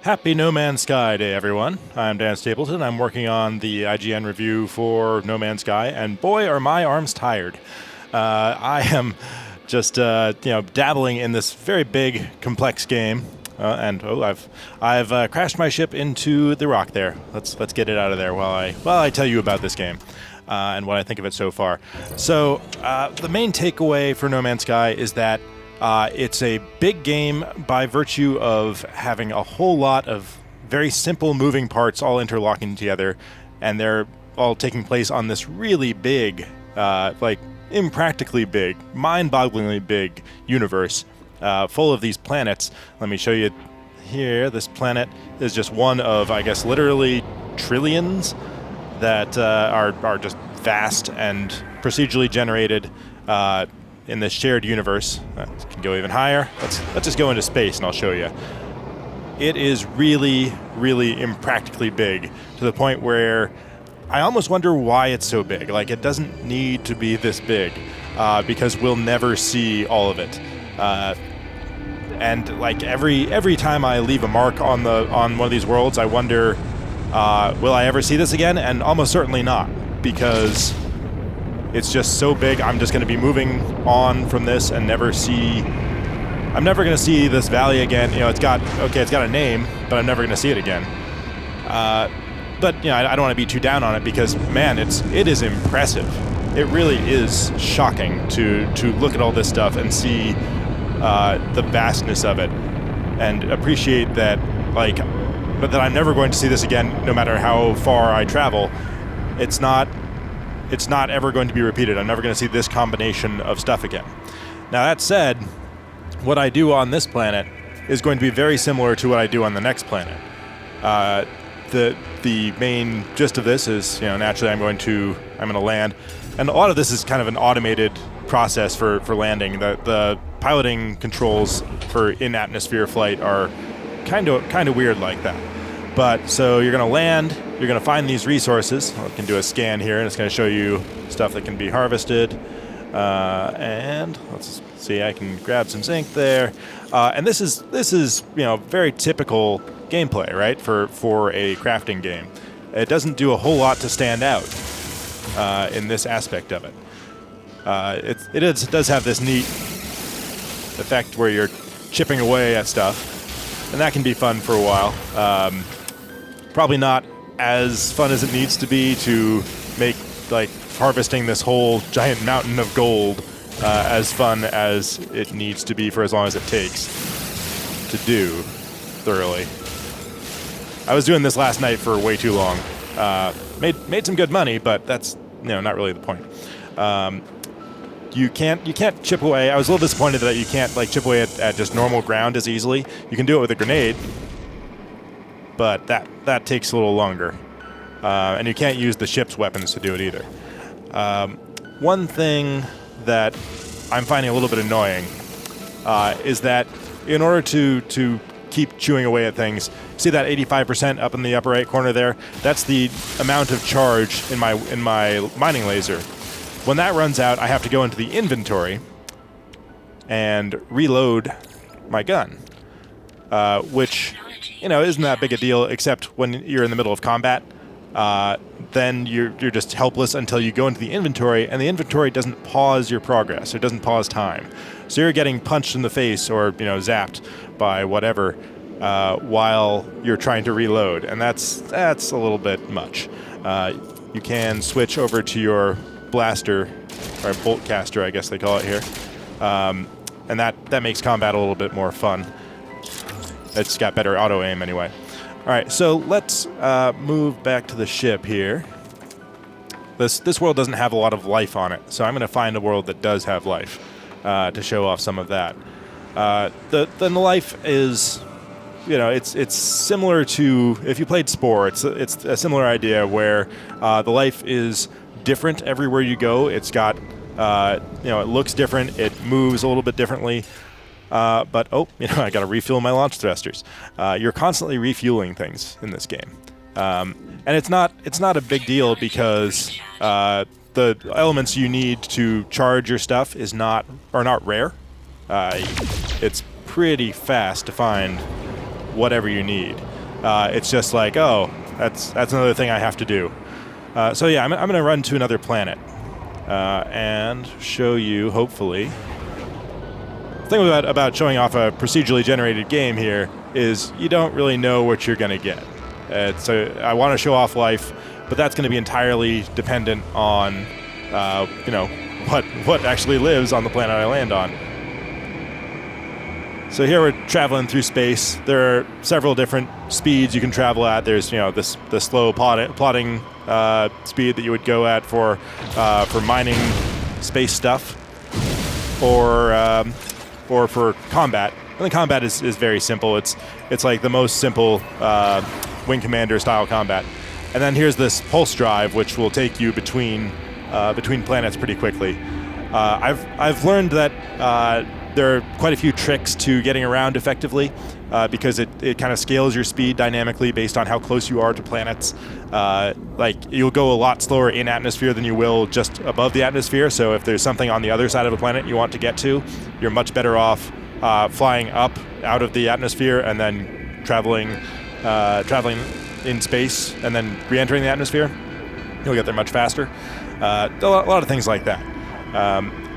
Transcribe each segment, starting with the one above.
Happy No Man's Sky Day, everyone. I'm Dan Stapleton. I'm working on the IGN review for No Man's Sky, and boy, are my arms tired. I am just, dabbling in this very big, complex game, I've crashed my ship into the rock there. Let's get it out of there while I tell you about this game and what I think of it so far. So the main takeaway for No Man's Sky is that it's a big game by virtue of having a whole lot of very simple moving parts all interlocking together, and they're all taking place on this really big, impractically big, mind-bogglingly big universe full of these planets. Let me show you here. This planet is just one of, I guess, literally trillions that are just vast and procedurally generated in this shared universe. It can go even higher. Let's just go into space and I'll show you. It is really, really impractically big to the point where I almost wonder why it's so big. Like, it doesn't need to be this big because we'll never see all of it. And like every time I leave a mark on one of these worlds, I wonder, will I ever see this again? And almost certainly not, because it's just so big. I'm just going to be moving on from this and I'm never going to see this valley again. You know, it's got a name, but I'm never going to see it again. But you know, I don't want to be too down on it because, man, it is impressive. It really is shocking to look at all this stuff and see the vastness of it, and appreciate that, but that I'm never going to see this again, no matter how far I travel. It's not ever going to be repeated. I'm never going to see this combination of stuff again. Now, that said, what I do on this planet is going to be very similar to what I do on the next planet. The main gist of this is, naturally I'm going to land, and a lot of this is kind of an automated process for landing. The piloting controls for in-atmosphere flight are kind of weird like that. But so you're going to land, you're going to find these resources. I can do a scan here, and it's going to show you stuff that can be harvested. And let's see, I can grab some zinc there. And this is very typical gameplay, right, for a crafting game. It doesn't do a whole lot to stand out in this aspect of it. It does have this neat effect where you're chipping away at stuff, and that can be fun for a while. Probably not as fun as it needs to be to make harvesting this whole giant mountain of gold as fun as it needs to be for as long as it takes to do thoroughly. I was doing this last night for way too long. Made some good money, but that's not really the point. You can't chip away. I was a little disappointed that you can't chip away at just normal ground as easily. You can do it with a grenade, but that takes a little longer. And you can't use the ship's weapons to do it either. One thing that I'm finding a little bit annoying is that in order to keep chewing away at things, see that 85% up in the upper right corner there? That's the amount of charge in my mining laser. When that runs out, I have to go into the inventory and reload my gun, which isn't that big a deal, except when you're in the middle of combat. Then you're just helpless until you go into the inventory, and the inventory doesn't pause your progress. It doesn't pause time. So you're getting punched in the face or zapped by whatever while you're trying to reload, and that's a little bit much. You can switch over to your blaster, or bolt caster, I guess they call it here, and that makes combat a little bit more fun. It's got better auto aim anyway. All right, so let's move back to the ship here. This world doesn't have a lot of life on it, so I'm going to find a world that does have life to show off some of that. The life is, it's similar to, if you played Spore, it's a similar idea where the life is different everywhere you go. It's got, it looks different, it moves a little bit differently. But I got to refuel my launch thrusters. You're constantly refueling things in this game, and it's not a big deal because the elements you need to charge your stuff are not rare. It's pretty fast to find whatever you need. It's just like, oh, that's another thing I have to do. So yeah, I'm going to run to another planet and show you, hopefully. The thing about showing off a procedurally generated game here is you don't really know what you're going to get. So I want to show off life, but that's going to be entirely dependent on, what actually lives on the planet I land on. So here we're traveling through space. There are several different speeds you can travel at. There's the slow plotting speed that you would go at for mining space stuff, or for combat. And the combat is very simple. It's like the most simple Wing Commander style combat. And then here's this pulse drive, which will take you between planets pretty quickly. I've learned that there are quite a few tricks to getting around effectively because it kind of scales your speed dynamically based on how close you are to planets. Like you'll go a lot slower in atmosphere than you will just above the atmosphere. So if there's something on the other side of a planet you want to get to, you're much better off flying up out of the atmosphere and then traveling in space and then re-entering the atmosphere. You'll get there much faster. A lot of things like that.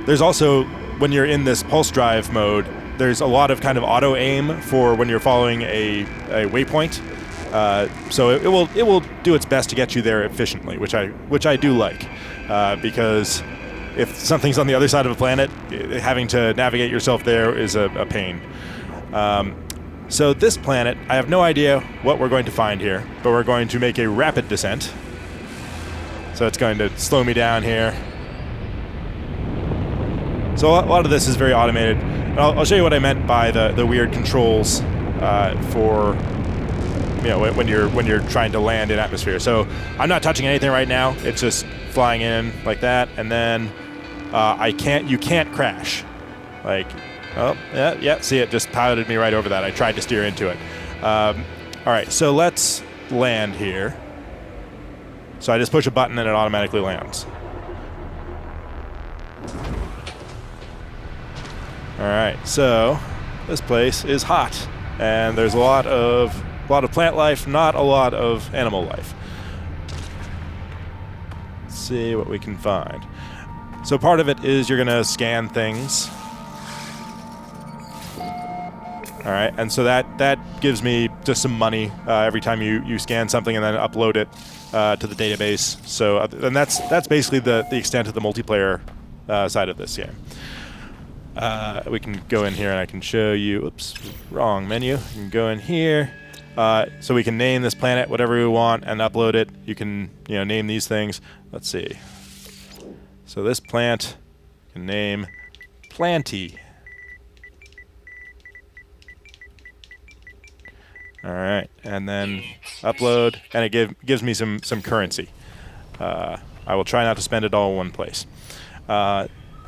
There's also, when you're in this pulse drive mode, there's a lot of kind of auto aim for when you're following a waypoint. So it will do its best to get you there efficiently, which I do like, because if something's on the other side of a planet, having to navigate yourself there is a pain. So this planet, I have no idea what we're going to find here, but we're going to make a rapid descent. So it's going to slow me down here. So a lot of this is very automated. And I'll show you what I meant by the weird controls for when you're trying to land in atmosphere. So I'm not touching anything right now. It's just flying in like that, and then you can't crash. Like, oh yeah. See, it just piloted me right over that. I tried to steer into it. All right, so let's land here. So I just push a button and it automatically lands. All right, so this place is hot, and there's a lot of plant life, not a lot of animal life. Let's see what we can find. So part of it is you're going to scan things. All right, and so that gives me just some money every time you scan something and then upload it to the database. So and that's basically the extent of the multiplayer side of this game. We can go in here and I can show you. Oops, wrong menu. You can go in here, so we can name this planet whatever we want and upload it. You can name these things. Let's see. So this plant can name Planty. All right, and then upload, and it gives me some currency. I will try not to spend it all in one place.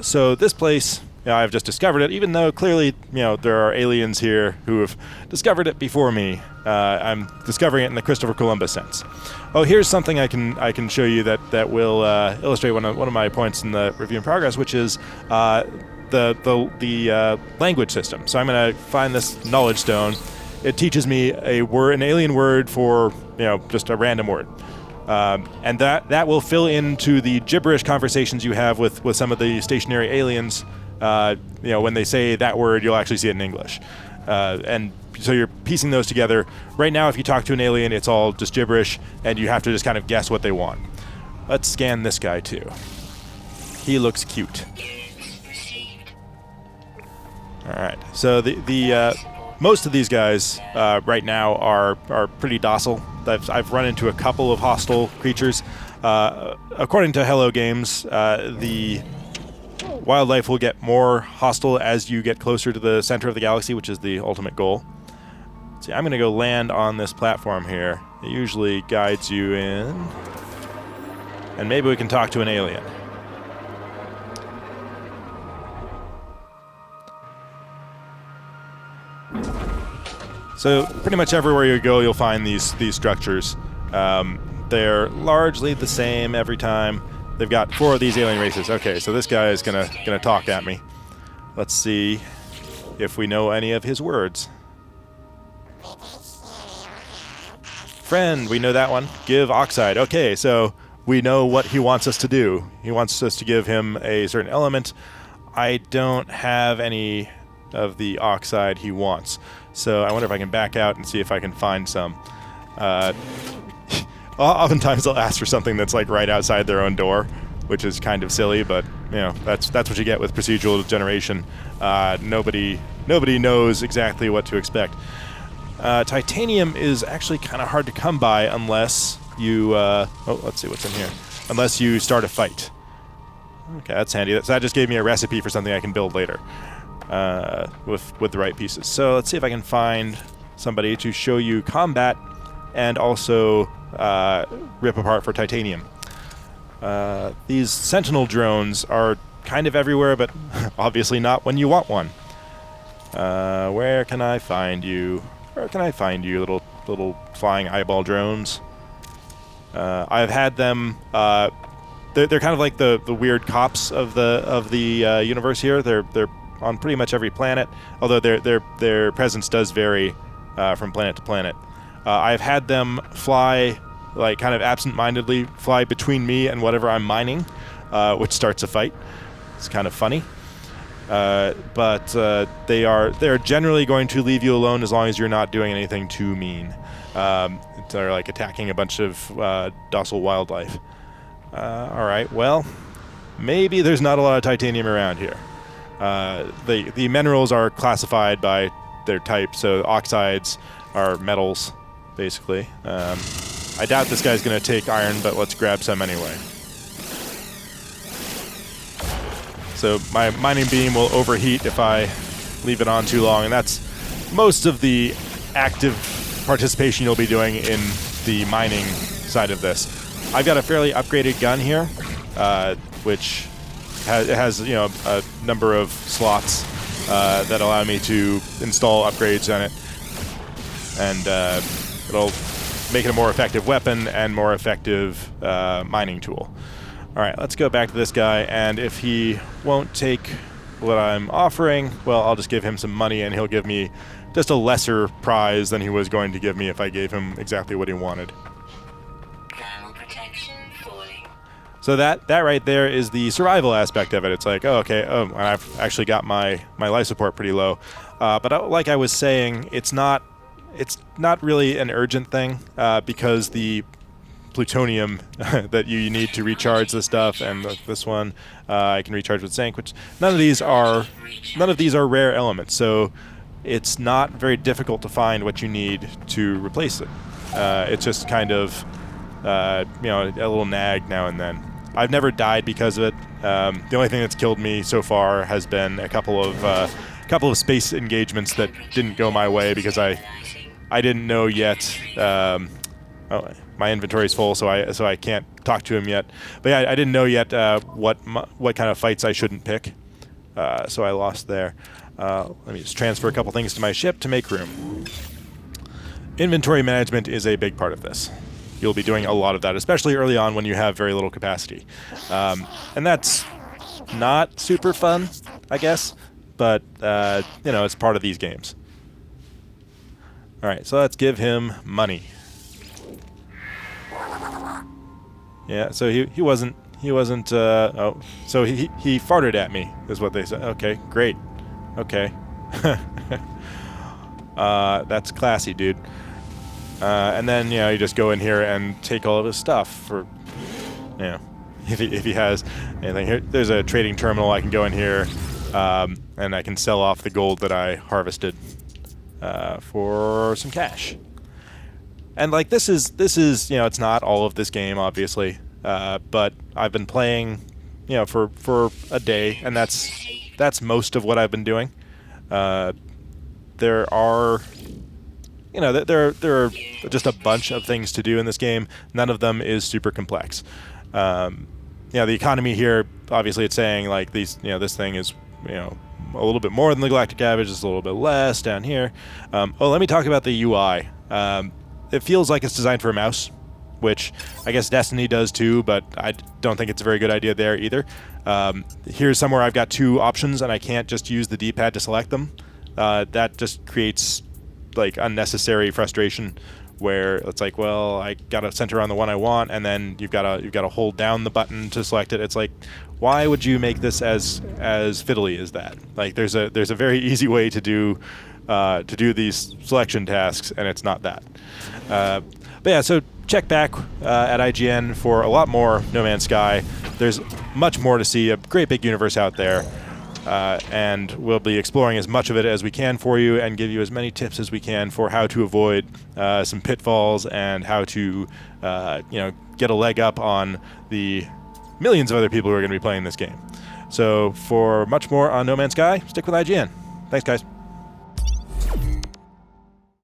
So this place, I've just discovered it, even though clearly there are aliens here who have discovered it before me. I'm discovering it in the Christopher Columbus sense. Oh, here's something I can show you that will illustrate one of my points in the review in progress, which is the language system. So I'm going to find this knowledge stone. It teaches me an alien word for just a random word, and that will fill into the gibberish conversations you have with some of the stationary aliens. When they say that word, you'll actually see it in English, and so you're piecing those together. Right now, if you talk to an alien, it's all just gibberish, and you have to just kind of guess what they want. Let's scan this guy too. He looks cute. All right, so the most of these guys right now are pretty docile. I've run into a couple of hostile creatures. According to Hello Games, the wildlife will get more hostile as you get closer to the center of the galaxy, which is the ultimate goal. See, I'm going to go land on this platform here. It usually guides you in. And maybe we can talk to an alien. So pretty much everywhere you go, you'll find these structures. They're largely the same every time. They've got 4 of these alien races. Okay, so this guy is gonna talk at me. Let's see if we know any of his words. friend, we know that one. Give oxide. Okay, so we know what he wants us to do. He wants us to give him a certain element. I don't have any of the oxide he wants. So I wonder if I can back out and see if I can find some. Oftentimes they'll ask for something that's like right outside their own door, which is kind of silly, but you know, that's what you get with procedural generation. Nobody knows exactly what to expect. Titanium is actually kind of hard to come by unless you let's see what's in here. Unless you start a fight. Okay, that's handy. So that just gave me a recipe for something I can build later with the right pieces. So let's see if I can find somebody to show you combat and also rip apart for titanium. These Sentinel Drones are kind of everywhere, but obviously not when you want one. Where can I find you? Where can I find you, little flying eyeball drones? I've had them. They're kind of like the weird cops of the universe here. They're on pretty much every planet, although their presence does vary from planet to planet. I've had them fly, like kind of absent-mindedly fly between me and whatever I'm mining, which starts a fight. It's kind of funny. But they're generally going to leave you alone as long as you're not doing anything too mean. They're like attacking a bunch of docile wildlife. All right, well, maybe there's not a lot of titanium around here. The minerals are classified by their type, so oxides are metals, basically. I doubt this guy's going to take iron, but let's grab some anyway. So my mining beam will overheat if I leave it on too long, and that's most of the active participation you'll be doing in the mining side of this. I've got a fairly upgraded gun here, which has a number of slots that allow me to install upgrades on it, and it'll make it a more effective weapon and more effective mining tool. All right, let's go back to this guy, and if he won't take what I'm offering, well, I'll just give him some money, and he'll give me just a lesser prize than he was going to give me if I gave him exactly what he wanted. So that right there is the survival aspect of it. It's like, and I've actually got my life support pretty low. But like I was saying, it's not really an urgent thing because the plutonium that you need to recharge the stuff, and this one I can recharge with zinc, which none of these are rare elements. So it's not very difficult to find what you need to replace it. It's just kind of a little nag now and then. I've never died because of it. The only thing that's killed me so far has been a couple of space engagements that didn't go my way because I didn't know yet. My inventory's full, so I can't talk to him yet. But yeah, I didn't know yet what kind of fights I shouldn't pick. So I lost there. Let me just transfer a couple things to my ship to make room. Inventory management is a big part of this. You'll be doing a lot of that, especially early on when you have very little capacity. And that's not super fun, I guess, but it's part of these games. All right, so let's give him money. Yeah, so he wasn't so he farted at me, is what they said. Okay, great. Okay. That's classy, dude. And then you just go in here and take all of his stuff for if he has anything. Here, there's a trading terminal. I can go in here and I can sell off the gold that I harvested for some cash. And like this is it's not all of this game, obviously, but I've been playing for a day, and that's most of what I've been doing. There are just a bunch of things to do in this game. None of them is super complex. The economy here, obviously, it's saying like these, this thing is, a little bit more than the galactic average. It's a little bit less down here. Let me talk about the UI. It feels like it's designed for a mouse, which I guess Destiny does too, but I don't think it's a very good idea there either. Here's somewhere I've got two options, and I can't just use the D-pad to select them. That just creates like unnecessary frustration where it's like, well, I gotta center on the one I want, and then you've gotta hold down the button to select it. It's like, why would you make this as fiddly as that? Like, there's a very easy way to do these selection tasks, and it's not that. But yeah, so check back at IGN for a lot more No Man's Sky. There's much more to see, a great big universe out there, and we'll be exploring as much of it as we can for you and give you as many tips as we can for how to avoid some pitfalls and how to get a leg up on the millions of other people who are going to be playing this game. So for much more on No Man's Sky, stick with IGN. Thanks, guys.